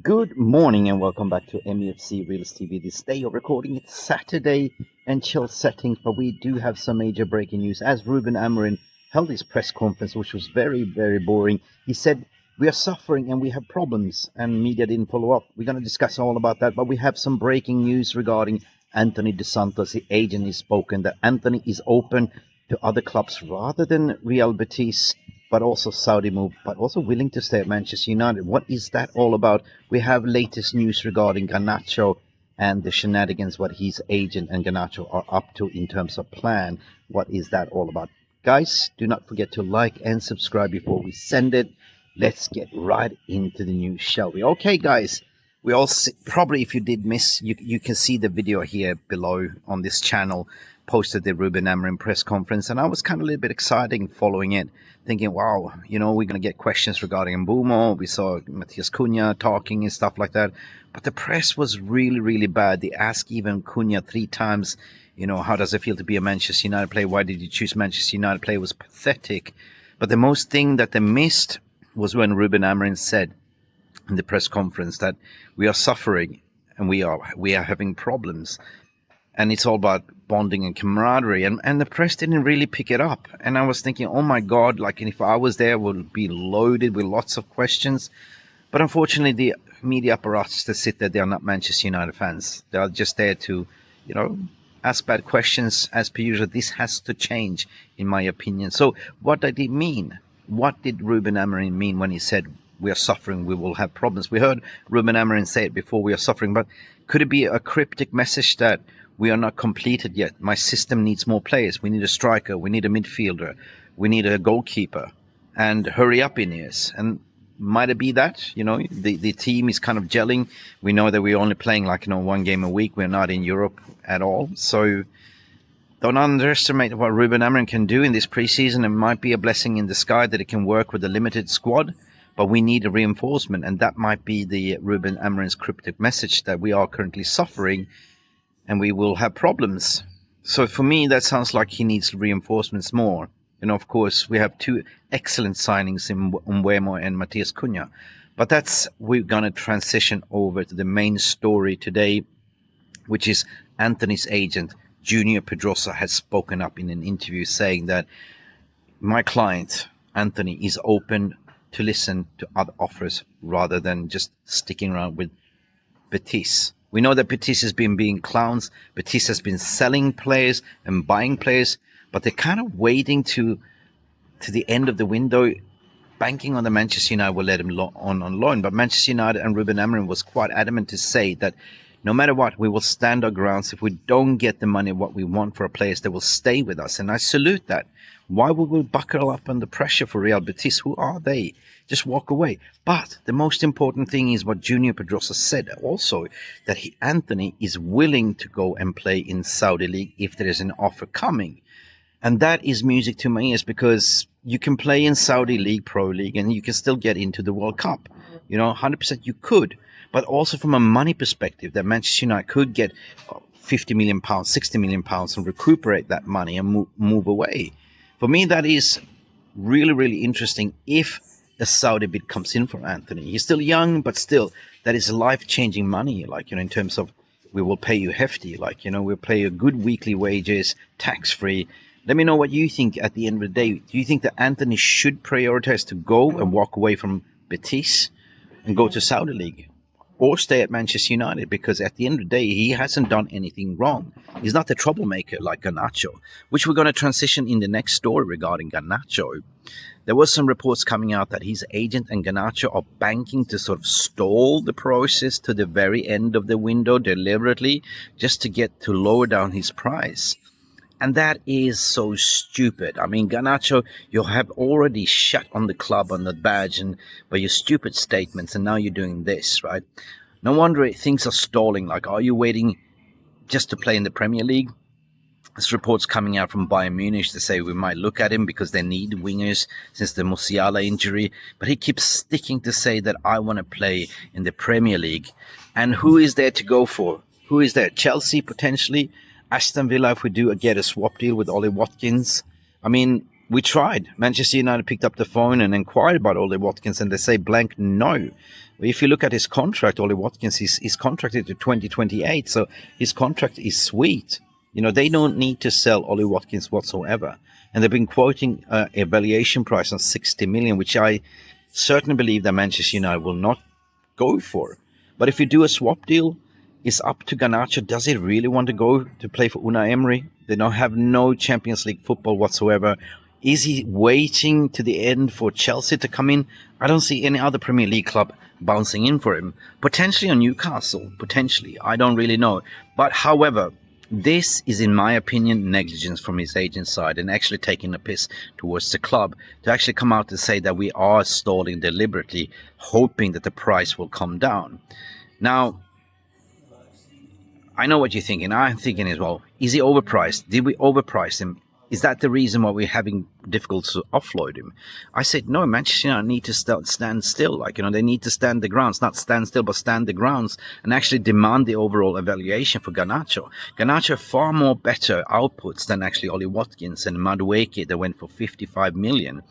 Good morning and welcome back to MUFC Reels TV. This day of recording, it's Saturday and chill settings, but we do have some major breaking news. As Ruben Amarin held his press conference, which was very, very boring, he said, we are suffering and we have problems, and media didn't follow up. We're going to discuss all about that, but we have some breaking news regarding Antony dos Santos. The agent has spoken that Antony is open to other clubs rather than Real Betis, but also Saudi move, but also willing to stay at Manchester United. What is that all about? We have latest news regarding Garnacho and the shenanigans, what his agent and Garnacho are up to in terms of plan. What is that all about? Guys, do not forget to like and subscribe before we send it. Let's get right into the news, shall we? Okay, guys. We all see, probably if you did miss, you can see the video here below on this channel, posted the Ruben Amarin press conference, and I was kind of a little bit excited following it, thinking, wow, we're going to get questions regarding Mbumo. We saw Matheus Cunha talking and stuff like that, but the press was really, really bad. They asked even Cunha 3 times, how does it feel to be a Manchester United player? Why did you choose Manchester United player? It was pathetic. But the most thing that they missed was when Ruben Amarin said in the press conference that we are suffering and we are having problems, and it's all about bonding and camaraderie, and the press didn't really pick it up. And I was thinking, oh my god, like, if I was there, it would be loaded with lots of questions. But unfortunately, the media apparatus that sit there, they are not Manchester United fans. They are just there to ask bad questions as per usual. This has to change, in my opinion. So what did it mean? What did Ruben Amarin mean when he said we are suffering, we will have problems? We heard Ruben Amarin say it before, we are suffering, but could it be a cryptic message that we are not completed yet? My system needs more players. We need a striker, we need a midfielder, we need a goalkeeper, and hurry up, Ineos. And might it be that, the team is kind of gelling. We know that we're only playing 1 game a week. We're not in Europe at all. So don't underestimate what Ruben Amarin can do in this preseason. It might be a blessing in the sky that it can work with a limited squad, but we need a reinforcement, and that might be the Ruben Amarin's cryptic message, that we are currently suffering and we will have problems. So for me, that sounds like he needs reinforcements more. Of course, we have 2 excellent signings in Mbumo and Matheus Cunha, but we're going to transition over to the main story today, which is Antony's agent, Junior Pedrossa, has spoken up in an interview saying that my client, Antony, is open to listen to other offers rather than just sticking around with Betis. We know that Betis has been being clowns. Betis has been selling players and buying players, but they're kind of waiting to the end of the window, banking on the Manchester United will let him on loan. But Manchester United and Ruben Amarin was quite adamant to say that no matter what, we will stand our grounds. If we don't get the money what we want for our players, they will stay with us. And I salute that. Why would we buckle up under pressure for Real Betis? Who are they? Just walk away. But the most important thing is what Junior Pedrossa said also, that Antony is willing to go and play in Saudi League if there is an offer coming. And that is music to my ears, because you can play in Saudi League, Pro League, and you can still get into the World Cup. 100% you could. But also from a money perspective, that Manchester United could get £50 million, £60 million and recuperate that money and move away. For me, that is really, really interesting if a Saudi bid comes in for Antony. He's still young, but still, that is life-changing money, in terms of we will pay you hefty, we'll pay you good weekly wages, tax-free. Let me know what you think at the end of the day. Do you think that Antony should prioritize to go and walk away from Betis and go to Saudi League, or stay at Manchester United? Because at the end of the day, he hasn't done anything wrong. He's not the troublemaker like Garnacho, which we're going to transition in the next story regarding Garnacho. There was some reports coming out that his agent and Garnacho are banking to sort of stall the process to the very end of the window deliberately, just to get to lower down his price. And that is so stupid. I mean, Garnacho, you have already shut on the club, on the badge, and by your stupid statements, and now you're doing this, right? No wonder things are stalling. Are you waiting just to play in the Premier League? There's reports coming out from Bayern Munich to say we might look at him because they need wingers since the Musiala injury. But he keeps sticking to say that I want to play in the Premier League. And who is there to go for? Who is there? Chelsea, potentially. Aston Villa, if we do get a swap deal with Ollie Watkins. I mean, we tried. Manchester United picked up the phone and inquired about Ollie Watkins, and they say blank no. If you look at his contract, Ollie Watkins is contracted to 2028, so his contract is sweet. They don't need to sell Ollie Watkins whatsoever. And they've been quoting a valuation price on 60 million, which I certainly believe that Manchester United will not go for. But if you do a swap deal, it's up to Garnacho. Does he really want to go to play for Unai Emery? They don't have no Champions League football whatsoever. Is he waiting to the end for Chelsea to come in? I don't see any other Premier League club bouncing in for him. Potentially on Newcastle. Potentially. I don't really know. But however, this is, in my opinion, negligence from his agent side and actually taking a piss towards the club to actually come out and say that we are stalling deliberately, hoping that the price will come down. Now, I know what you're thinking. I'm thinking as well, is he overpriced? Did we overprice him? Is that the reason why we're having difficulty to offload him? I said, no, Manchester United need to stand still. They need to stand the grounds, not stand still, but stand the grounds and actually demand the overall evaluation for Garnacho. Garnacho far more better outputs than actually Ollie Watkins and Madueke that went for 55 million.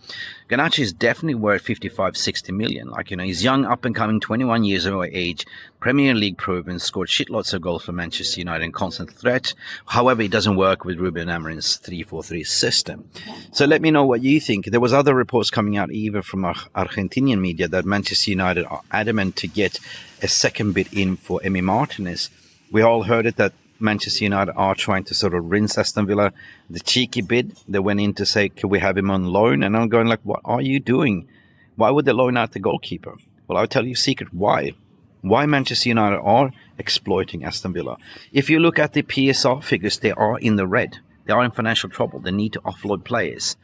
Garnacho is definitely worth 55, 60 million. He's young, up and coming, 21 years of age, Premier League proven, scored shitloads of goals for Manchester United and constant threat. However, it doesn't work with Ruben Amarin's 3-4-3 system. So let me know what you think. There was other reports coming out even from Argentinian media that Manchester United are adamant to get a second bid in for Emi Martinez. We all heard it that Manchester United are trying to sort of rinse Aston Villa. The cheeky bid, they went in to say, can we have him on loan? And I'm going like, what are you doing? Why would they loan out the goalkeeper? Well, I'll tell you a secret why. Why Manchester United are exploiting Aston Villa. If you look at the PSR figures, they are in the red. They are in financial trouble. They need to offload players.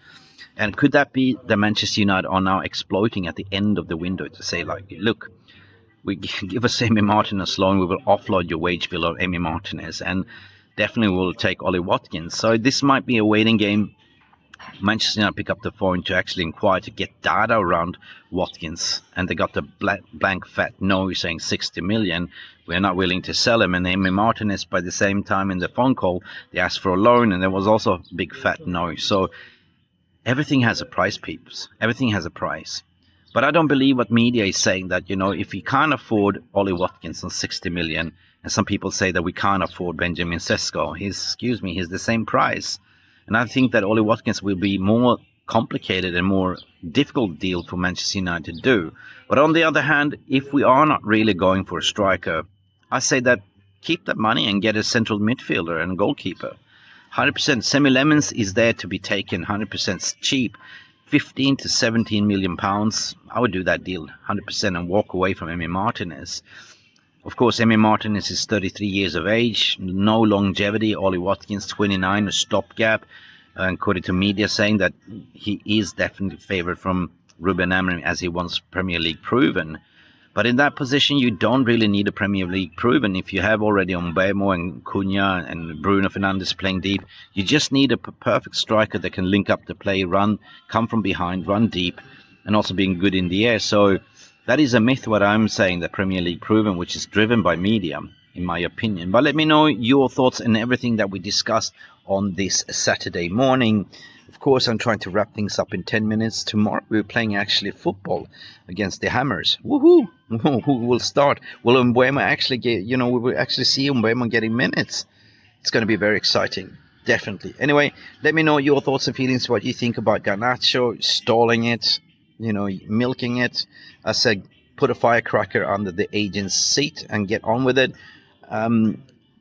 And could that be that Manchester United are now exploiting at the end of the window to say, like, look, we give us Emi Martinez loan, we will offload your wage bill on Emi Martinez, and definitely will take Ollie Watkins. So this might be a waiting game. Manchester United pick up the phone to actually inquire to get data around Watkins, and they got the blank fat no saying 60 million. We're not willing to sell him. And Emi Martinez, by the same time in the phone call, they asked for a loan, and there was also a big fat no. So everything has a price, peeps. Everything has a price. But I don't believe what media is saying, that, if we can't afford Ollie Watkins on 60 million, and some people say that we can't afford Benjamin Sesko, he's the same price. And I think that Ollie Watkins will be more complicated and more difficult deal for Manchester United to do. But on the other hand, if we are not really going for a striker, I say that keep that money and get a central midfielder and goalkeeper. 100% Semi Lemons is there to be taken, 100% cheap. 15 to 17 million pounds, I would do that deal 100% and walk away from Emi Martinez. Of course, Emi Martinez is 33 years of age, no longevity. Ollie Watkins, 29, a stopgap. According to media, saying that he is definitely favored from Ruben Amarin as he wants Premier League proven. But in that position, you don't really need a Premier League proven. If you have already Mbeumo and Cunha and Bruno Fernandes playing deep, you just need a perfect striker that can link up the play, run, come from behind, run deep, and also being good in the air. So that is a myth, what I'm saying, the Premier League proven, which is driven by media, in my opinion. But let me know your thoughts and everything that we discussed on this Saturday morning. Of course, I'm trying to wrap things up in 10 minutes. Tomorrow we're playing actually football against the Hammers. Woohoo! Who will start? Will Mbeumo actually get, we will actually see Mbeumo getting minutes. It's going to be very exciting. Definitely. Anyway, let me know your thoughts and feelings, what you think about Garnacho, stalling it, milking it. I said, put a firecracker under the agent's seat and get on with it.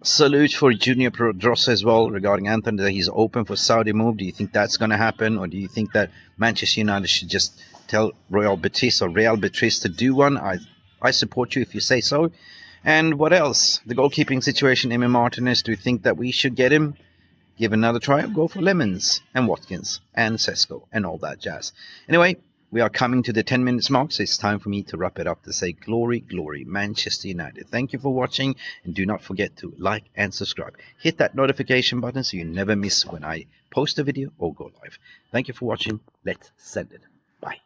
Salute for Junior Pedrossa as well regarding Antony, that he's open for Saudi move. Do you think that's going to happen, or do you think that Manchester United should just tell Real Betis to do one? I support you if you say so. And what else? The goalkeeping situation, Emi Martinez, do you think that we should get him? Give another try, go for Lemons and Watkins and Sesko and all that jazz. Anyway, we are coming to the 10 minutes mark, so it's time for me to wrap it up to say glory, glory, Manchester United. Thank you for watching, and do not forget to like and subscribe. Hit that notification button so you never miss when I post a video or go live. Thank you for watching. Let's send it. Bye.